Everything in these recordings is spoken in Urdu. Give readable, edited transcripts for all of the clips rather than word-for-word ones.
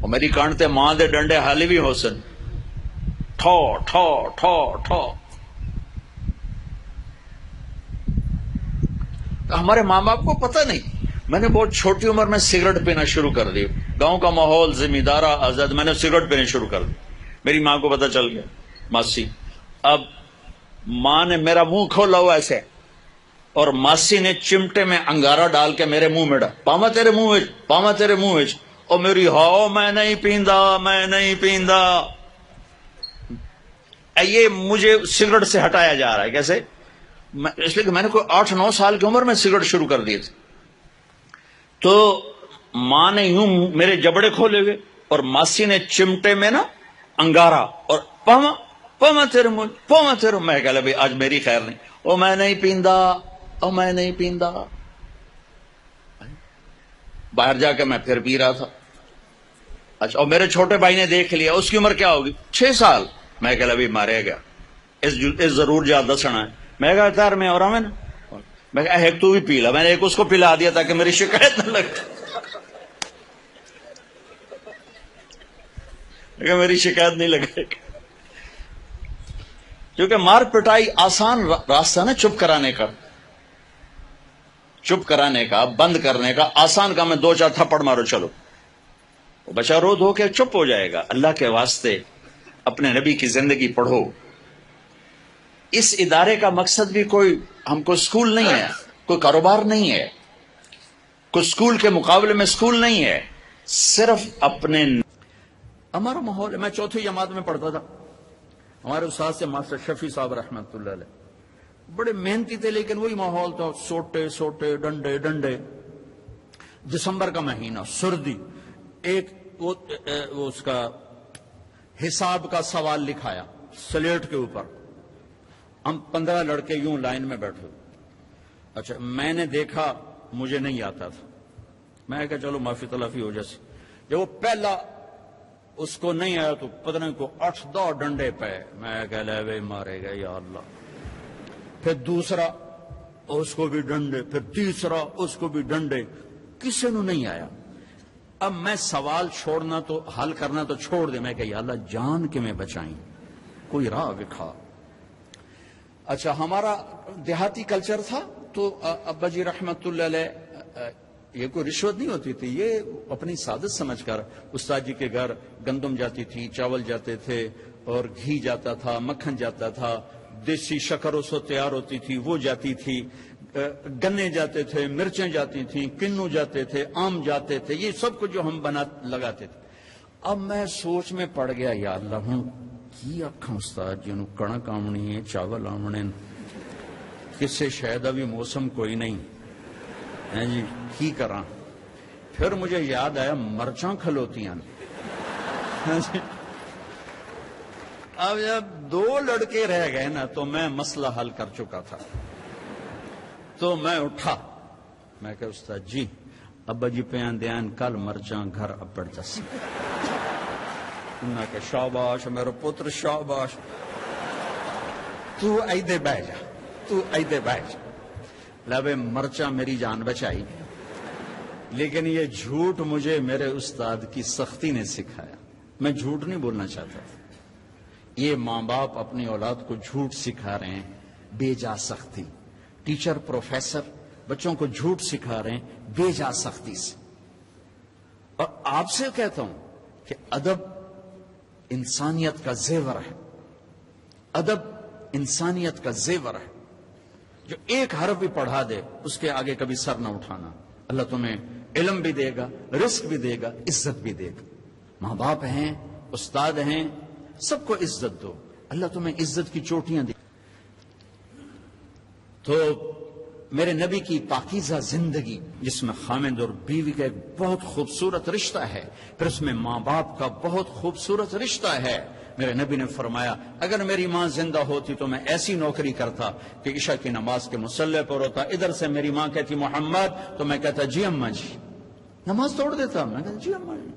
اور میری کانٹتے ماں دے ڈنڈے حالی بھی ہو سن، ٹھو ٹھو ٹھو ٹھو۔ ہمارے ماں باپ کو پتہ نہیں، میں نے بہت چھوٹی عمر میں سگریٹ پینا شروع کر دی، گاؤں کا ماحول زمیندارہ آزاد، میں نے سگریٹ پینے شروع کر دی، میری ماں کو پتہ چل گیا، ماسی۔ اب ماں نے میرا منہ کھولا ہوا ایسے، اور ماسی نے چمٹے میں انگارہ ڈال کے میرے منہ میں ڈال، پاما تیرے منہ وچ، پاما تیرے منہ وچ، اور میری ہاؤ میں نہیں پیندا، میں نہیں پیندا۔ یہ مجھے سگریٹ سے ہٹایا جا رہا ہے، کیسے؟ اس لیے کہ میں نے کوئی 8-9 سال کی عمر میں سگریٹ شروع کر دی تھی۔ تو ماں نے یوں میرے جبڑے کھولے ہوئے، اور ماسی نے چمٹے میں نا انگارا، اور پاما پاما تیرے منہ، پاما تیرے، میں کہا بھائی آج میری خیر نہیں، او میں نہیں پیندا، او میں نہیں پیندا۔ باہر جا کے میں پھر پی رہا تھا۔ اچھا، اور میرے چھوٹے بھائی نے دیکھ لیا، اس کی عمر کیا ہوگی؟ 6 سال۔ میں کہا بھی مارے گیا، اس ضرور جا دسنا ہے۔ میں کہا تار میں اور ہمیں نا، میں کہا ایک تو بھی پی لا، میں نے ایک اس کو پلا دیا تاکہ میری شکایت نہ لگے، لیکن میری شکایت نہیں لگے، کیونکہ مار پٹائی آسان راستہ نا چپ کرانے کا، چپ کرانے کا، بند کرنے کا آسان کام ہے، 2-4 تھپڑ مارو چلو، بچہ رو دھو کے چپ ہو جائے گا۔ اللہ کے واسطے اپنے نبی کی زندگی پڑھو۔ اس ادارے کا مقصد بھی کوئی ہم کو سکول نہیں ہے، کوئی کاروبار نہیں ہے، کوئی سکول کے مقابلے میں سکول نہیں ہے، صرف اپنے ہمارا ماحول ہے۔ میں 4تھی جماعت میں پڑھتا تھا، ہمارے استاد سے ماسٹر شفیع صاحب رحمۃ اللہ علیہ، بڑے محنتی تھے، لیکن وہی ماحول تھا، سوٹے سوٹے، ڈنڈے ڈنڈے۔ دسمبر کا مہینہ، سردی، ایک وہ اس کا حساب کا سوال لکھایا سلیٹ کے اوپر، ہم 15 لڑکے یوں لائن میں بیٹھے۔ اچھا، میں نے دیکھا، مجھے نہیں آتا تھا، میں کہا چلو معافی تلافی ہو جیسے۔ جب وہ پہلا اس کو نہیں آیا تو پتہ نہیں کو 8-10 ڈنڈے پہ، میں کہہ لے بھائی مارے گا یا اللہ۔ پھر دوسرا، اس کو بھی ڈنڈے، پھر تیسرا، اس کو بھی ڈنڈے، کسی نے نہیں آیا۔ اب میں سوال چھوڑنا تو حل کرنا تو چھوڑ دے، میں کہ یا اللہ جان کے میں بچائیں، کوئی راہ دکھا۔ اچھا، ہمارا دیہاتی کلچر تھا تو ابا جی رحمت اللہ علیہ، یہ کوئی رشوت نہیں ہوتی تھی، یہ اپنی سعادت سمجھ کر استاد جی کے گھر گندم جاتی تھی، چاول جاتے تھے، اور گھی جاتا تھا، مکھن جاتا تھا، دیسی شکر اس وقت تیار ہوتی تھی وہ جاتی تھی، گنے جاتے تھے، مرچیں جاتی تھیں، کنو جاتے تھے، آم جاتے تھے، یہ سب کچھ جو ہم لگاتے تھے۔ اب میں سوچ میں پڑ گیا، یا اللہ ہوں کی آکھاں استاد جی نوں کڑک آمنی ہے، چاول آمنے، کسے شاید ابھی موسم کوئی نہیں ہے جی، کی کراں؟ پھر مجھے یاد آیا مرچاں کھلوتیاں۔ اب جب 2 لڑکے رہ گئے نا تو میں مسئلہ حل کر چکا تھا، تو میں اٹھا، میں کہا استاد جی ابا جی پیان دیان کل مرچاں گھر اپڑ جس۔ انہاں کہ شاباش میرا پتر شاباش، تو ایدے بہ جا، تو ایدے بہ جا۔ لبے مرچاں میری جان بچائی، لیکن یہ جھوٹ مجھے میرے استاد کی سختی نے سکھایا۔ میں جھوٹ نہیں بولنا چاہتا تھا، یہ ماں باپ اپنی اولاد کو جھوٹ سکھا رہے ہیں بے جا سختی، ٹیچر پروفیسر بچوں کو جھوٹ سکھا رہے ہیں بے جا سختی سے۔ اور آپ سے کہتا ہوں کہ ادب انسانیت کا زیور ہے، ادب انسانیت کا زیور ہے۔ جو ایک حرف بھی پڑھا دے اس کے آگے کبھی سر نہ اٹھانا، اللہ تمہیں علم بھی دے گا، رزق بھی دے گا، عزت بھی دے گا۔ ماں باپ ہیں، استاد ہیں، سب کو عزت دو، اللہ تمہیں عزت کی چوٹیاں دے۔ تو میرے نبی کی پاکیزہ زندگی جس میں خامند اور بیوی کا ایک بہت خوبصورت رشتہ ہے، پھر اس میں ماں باپ کا بہت خوبصورت رشتہ ہے۔ میرے نبی نے فرمایا اگر میری ماں زندہ ہوتی تو میں ایسی نوکری کرتا کہ عشاء کی نماز کے مصلی پر ہوتا، ادھر سے میری ماں کہتی محمد تو میں کہتا جی اماں جی، نماز توڑ دیتا، میں کہتا جی اماں جی۔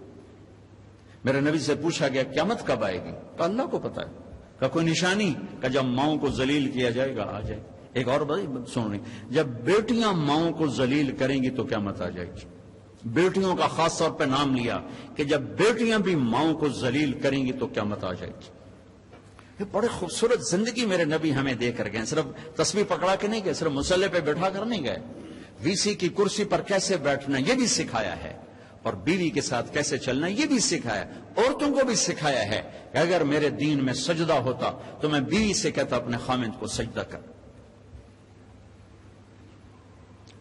میرے نبی سے پوچھا گیا قیامت کب آئے گی؟ تو اللہ کو پتا ہے۔ کہ کوئی نشانی؟ کہ جب ماؤں کو ذلیل کیا جائے گا آ جائے۔ ایک اور بات سن رہی، جب بیٹیاں ماؤں کو ذلیل کریں گی تو قیامت آ جائے گی۔ بیٹیوں کا خاص طور پہ نام لیا کہ جب بیٹیاں بھی ماؤں کو ذلیل کریں گی تو قیامت آ جائے گی. یہ بڑے خوبصورت زندگی میرے نبی ہمیں دے کر گئے. صرف تسبیح پکڑا کے نہیں گئے, صرف مسلح پہ بیٹھا کر نہیں گئے, وی سی کی کرسی پر کیسے بیٹھنا یہ بھی سکھایا ہے, اور بیوی کے ساتھ کیسے چلنا یہ بھی سکھایا. عورتوں کو بھی سکھایا ہے کہ اگر میرے دین میں سجدہ ہوتا تو میں بیوی سے کہتا اپنے خامند کو سجدہ کر.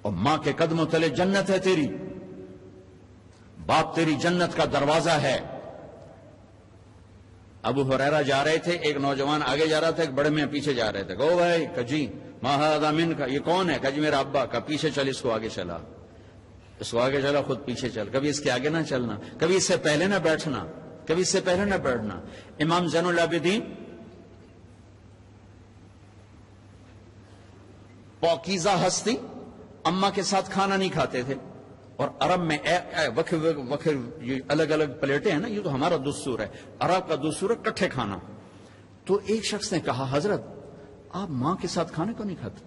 اور ماں کے قدموں تلے جنت ہے تیری, باپ تیری جنت کا دروازہ ہے. ابو ہریرہ جا رہے تھے, ایک نوجوان آگے جا رہا تھا, ایک بڑے میاں پیچھے جا رہے تھے. کہو بھائی کجی ما ھذا منک, یہ کون ہے؟ کجی میرا ابا. کا پیچھے چل, اس کو آگے چلا, اس کو آگے چلا, خود پیچھے چل. کبھی اس کے آگے نہ چلنا, کبھی اس سے پہلے نہ بیٹھنا, کبھی اس سے پہلے نہ بیٹھنا. امام زین العابدین پاکیزہ ہستی, اماں کے ساتھ کھانا نہیں کھاتے تھے. اور عرب میں وکھر یہ الگ الگ پلیٹیں ہیں نا, یہ تو ہمارا دستور ہے, عرب کا دستور ہے کٹھے کھانا. تو ایک شخص نے کہا حضرت آپ ماں کے ساتھ کھانے کو نہیں کھاتے,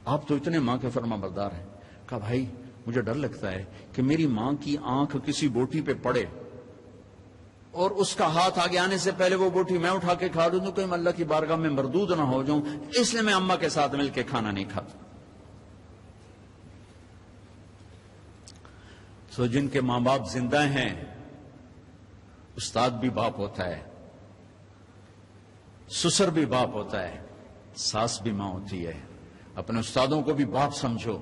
آپ تو اتنے ماں کے فرما بردار ہیں. کہا بھائی مجھے ڈر لگتا ہے کہ میری ماں کی آنکھ کسی بوٹی پہ پڑے اور اس کا ہاتھ آگے آنے سے پہلے وہ بوٹی میں اٹھا کے کھا لوں تو کہیں اللہ کی بارگاہ میں مردود نہ ہو جاؤں, اس لیے میں اماں کے ساتھ مل کے کھانا نہیں کھاتا. تو جن کے ماں باپ زندہ ہیں, استاد بھی باپ ہوتا ہے, سسر بھی باپ ہوتا ہے, ساس بھی ماں ہوتی ہے. اپنے استادوں کو بھی باپ سمجھو,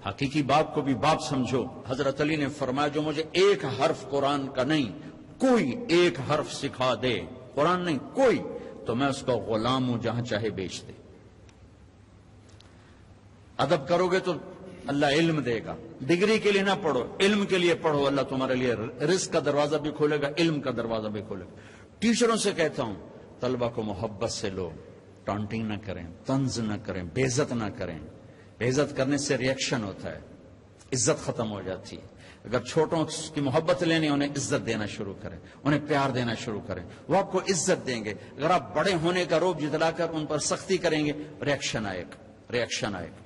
حقیقی باپ کو بھی باپ سمجھو. حضرت علی نے فرمایا جو مجھے ایک حرف قرآن کا نہیں, کوئی ایک حرف سکھا دے, قرآن نہیں کوئی, تو میں اس کا غلام ہوں جہاں چاہے بیچ دے. ادب کرو گے تو اللہ علم دے گا. ڈگری کے لیے نہ پڑھو, علم کے لیے پڑھو, اللہ تمہارے لیے رزق کا دروازہ بھی کھولے گا, علم کا دروازہ بھی کھولے گا. ٹیچروں سے کہتا ہوں طلبہ کو محبت سے لو, ٹانٹنگ نہ کریں, طنز نہ کریں, بے عزت نہ کریں. بے عزت کرنے سے ریئیکشن ہوتا ہے, عزت ختم ہو جاتی ہے. اگر چھوٹوں کی محبت لینی, انہیں عزت دینا شروع کریں, انہیں پیار دینا شروع کریں, وہ آپ کو عزت دیں گے. اگر آپ بڑے ہونے کا روب جتلا کر ان پر سختی کریں گے, ریئیکشن آئے گا.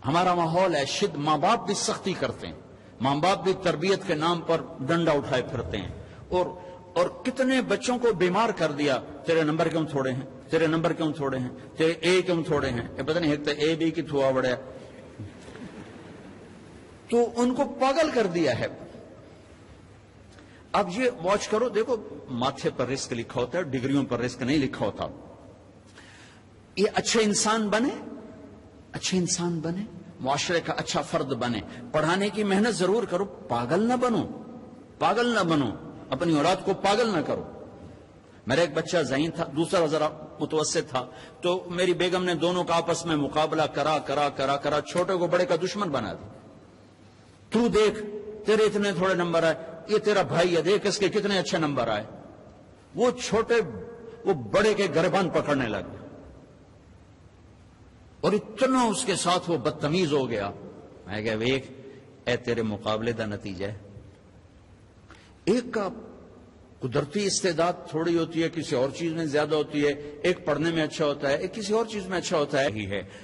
ہمارا ماحول ہے شد, ماں باپ بھی سختی کرتے ہیں, ماں باپ بھی تربیت کے نام پر ڈنڈا اٹھائے پھرتے ہیں, اور کتنے بچوں کو بیمار کر دیا. تیرے نمبر کیوں تھوڑے ہیں, تیرے نمبر کیوں تھوڑے ہیں, تیرے اے کیوں تھوڑے ہیں, یہ پتہ نہیں ایک تو اے بی کی تھوا بڑا, تو ان کو پاگل کر دیا ہے. اب یہ واچ کرو, دیکھو ماتھے پر رزق لکھا ہوتا ہے, ڈگریوں پر رزق نہیں لکھا ہوتا. یہ اچھے انسان بنے, اچھے انسان بنے, معاشرے کا اچھا فرد بنے, پڑھانے کی محنت ضرور کرو, پاگل نہ بنو, پاگل نہ بنو, اپنی اولاد کو پاگل نہ کرو. میرا ایک بچہ ذہین تھا, دوسرا ذرا متوسط تھا, تو میری بیگم نے دونوں کا آپس میں مقابلہ کرا چھوٹے کو بڑے کا دشمن بنا دی. تو دیکھ تیرے اتنے تھوڑے نمبر آئے, یہ تیرا بھائی ہے, دیکھ اس کے کتنے اچھے نمبر آئے. وہ چھوٹے وہ بڑے کے گربان پکڑنے لگے, اور اتنا اس کے ساتھ وہ بدتمیز ہو گیا. میں کہا ویک اے تیرے مقابلے دا نتیجہ ہے. ایک کا قدرتی استعداد تھوڑی ہوتی ہے, کسی اور چیز میں زیادہ ہوتی ہے, ایک پڑھنے میں اچھا ہوتا ہے, ایک کسی اور چیز میں اچھا ہوتا ہے.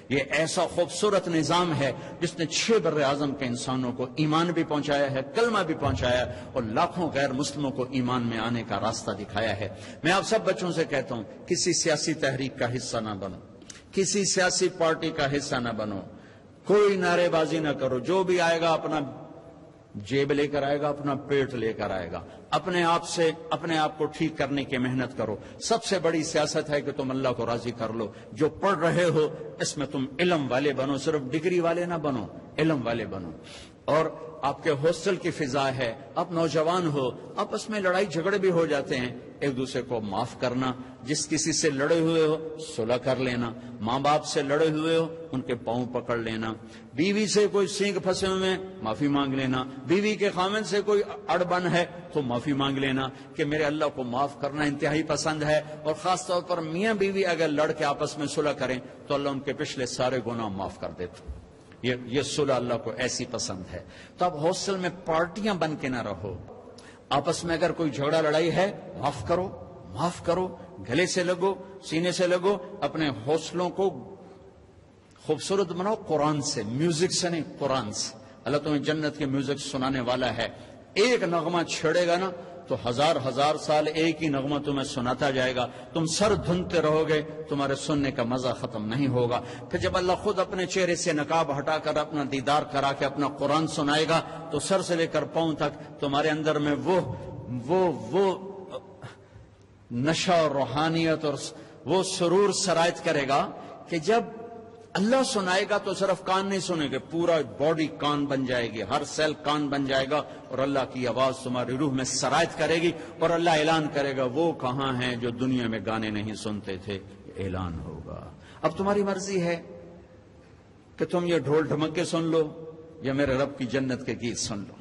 یہ ایسا خوبصورت نظام ہے جس نے 6 بر اعظم کے انسانوں کو ایمان بھی پہنچایا ہے, کلمہ بھی پہنچایا ہے, اور لاکھوں غیر مسلموں کو ایمان میں آنے کا راستہ دکھایا ہے. میں آپ سب بچوں سے کہتا ہوں کسی سیاسی تحریک کا حصہ نہ بنو, کسی سیاسی پارٹی کا حصہ نہ بنو, کوئی نعرے بازی نہ کرو. جو بھی آئے گا اپنا جیب لے کر آئے گا, اپنا پیٹ لے کر آئے گا. اپنے آپ سے اپنے آپ کو ٹھیک کرنے کی محنت کرو. سب سے بڑی سیاست ہے کہ تم اللہ کو راضی کر لو. جو پڑھ رہے ہو اس میں تم علم والے بنو, صرف ڈگری والے نہ بنو, علم والے بنو. اور آپ کے ہاسٹل کی فضا ہے, آپ نوجوان ہو, آپس میں لڑائی جھگڑے بھی ہو جاتے ہیں, ایک دوسرے کو معاف کرنا. جس کسی سے لڑے ہوئے ہو صلح کر لینا, ماں باپ سے لڑے ہوئے ہو ان کے پاؤں پکڑ لینا, بیوی سے کوئی سینگ پھنسے ہوئے معافی مانگ لینا, بیوی کے خامن سے کوئی اڑبن ہے تو معافی مانگ لینا کہ میرے اللہ کو معاف کرنا انتہائی پسند ہے. اور خاص طور پر میاں بیوی اگر لڑ کے آپس میں صلح کریں تو اللہ ان کے پچھلے سارے گناہ معاف کر دیتے. یہ صلح اللہ کو ایسی پسند ہے. تو اب ہاسٹل میں پارٹیاں بن کے نہ رہو, آپس میں اگر کوئی جھگڑا لڑائی ہے معاف کرو, معاف کرو, گلے سے لگو, سینے سے لگو. اپنے حوصلوں کو خوبصورت بناؤ قرآن سے, میوزک سے نہیں, قرآن سے. اللہ تمہیں جنت کے میوزک سنانے والا ہے. ایک نغمہ چھڑے گا نا تو ہزار ہزار سال ایک ہی نغمہ تمہیں سناتا جائے گا. تم سر دھنتے رہو گے, تمہارے سننے کا مزہ ختم نہیں ہوگا. پھر جب اللہ خود اپنے چہرے سے نقاب ہٹا کر اپنا دیدار کرا کے اپنا قرآن سنائے گا تو سر سے لے کر پاؤں تک تمہارے اندر میں وہ نشہ اور روحانیت اور وہ سرور سرایت کرے گا کہ جب اللہ سنائے گا تو صرف کان نہیں سنے گے, پورا باڈی کان بن جائے گی, ہر سیل کان بن جائے گا, اور اللہ کی آواز تمہاری روح میں سرایت کرے گی, اور اللہ اعلان کرے گا وہ کہاں ہیں جو دنیا میں گانے نہیں سنتے تھے. اعلان ہوگا. اب تمہاری مرضی ہے کہ تم یہ ڈھول ڈھمکے سن لو یا میرے رب کی جنت کے گیت سن لو,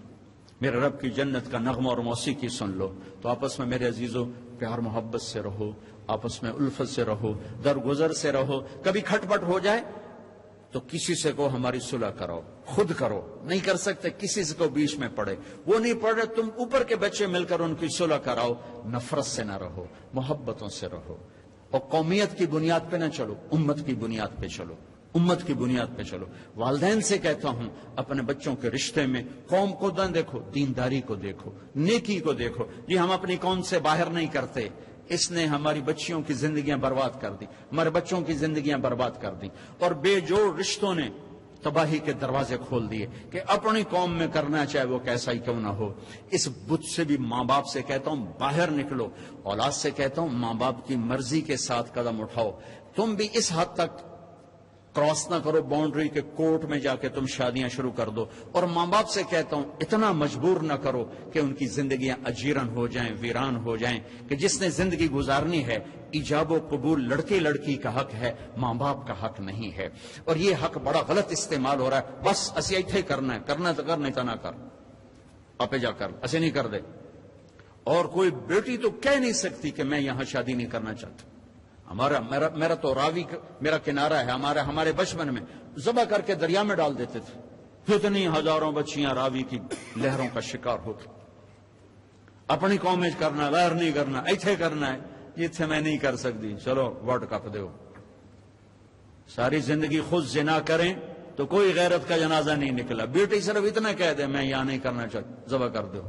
میرے رب کی جنت کا نغمہ اور موسیقی سن لو. تو آپس میں میرے عزیزوں پیار محبت سے رہو, آپس میں الفت سے رہو, درگزر سے رہو. کبھی کھٹ پٹ ہو جائے تو کسی سے کو ہماری صلح کرو, خود کرو. نہیں کر سکتے کسی سے کو بیچ میں پڑے, وہ نہیں پڑھ رہے, تم اوپر کے بچے مل کر ان کی صلح کراؤ. نفرت سے نہ رہو, محبتوں سے رہو, اور قومیت کی بنیاد پہ نہ چلو, امت کی بنیاد پہ چلو, امت کی بنیاد پہ چلو. والدین سے کہتا ہوں اپنے بچوں کے رشتے میں قوم کو نہ دیکھو, دینداری کو دیکھو, نیکی کو دیکھو. جی ہم اپنی قوم سے باہر نہیں کرتے, اس نے ہماری بچیوں کی زندگیاں برباد کر دی, ہمارے بچوں کی زندگیاں برباد کر دی, اور بے جوڑ رشتوں نے تباہی کے دروازے کھول دیے کہ اپنی قوم میں کرنا چاہے وہ کیسا ہی کیوں نہ ہو. اس بت سے بھی ماں باپ سے کہتا ہوں باہر نکلو. اولاد سے کہتا ہوں ماں باپ کی مرضی کے ساتھ قدم اٹھاؤ. تم بھی اس حد تک کراس نہ کرو باؤنڈری کے کورٹ میں جا کے تم شادیاں شروع کر دو. اور ماں باپ سے کہتا ہوں اتنا مجبور نہ کرو کہ ان کی زندگیاں اجیرن ہو جائیں, ویران ہو جائیں. کہ جس نے زندگی گزارنی ہے, ایجاب و قبول لڑکے لڑکی کا حق ہے, ماں باپ کا حق نہیں ہے. اور یہ حق بڑا غلط استعمال ہو رہا ہے. بس اسی ایتھے کرنا ہے, کرنا تو کر, نہیں تو نہ کر, آپ جا کر ایسے نہیں کر دے. اور کوئی بیٹی تو کہہ نہیں سکتی کہ میں یہاں شادی نہیں کرنا چاہتا. میرا تو راوی میرا کنارہ ہے. ہمارے بچپن میں ذبح کر کے دریا میں ڈال دیتے تھے. کتنی ہزاروں بچیاں راوی کی لہروں کا شکار ہوتی. اپنی قوم میں کرنا, غیر نہیں کرنا, ایتھے کرنا ہے. ایتھے میں نہیں کر سکتی, چلو ورلڈ کپ دو. ساری زندگی خود زنا کریں تو کوئی غیرت کا جنازہ نہیں نکلا. بیٹی صرف اتنا کہہ دے میں یہاں نہیں کرنا چاہتا, ذبح کر دو.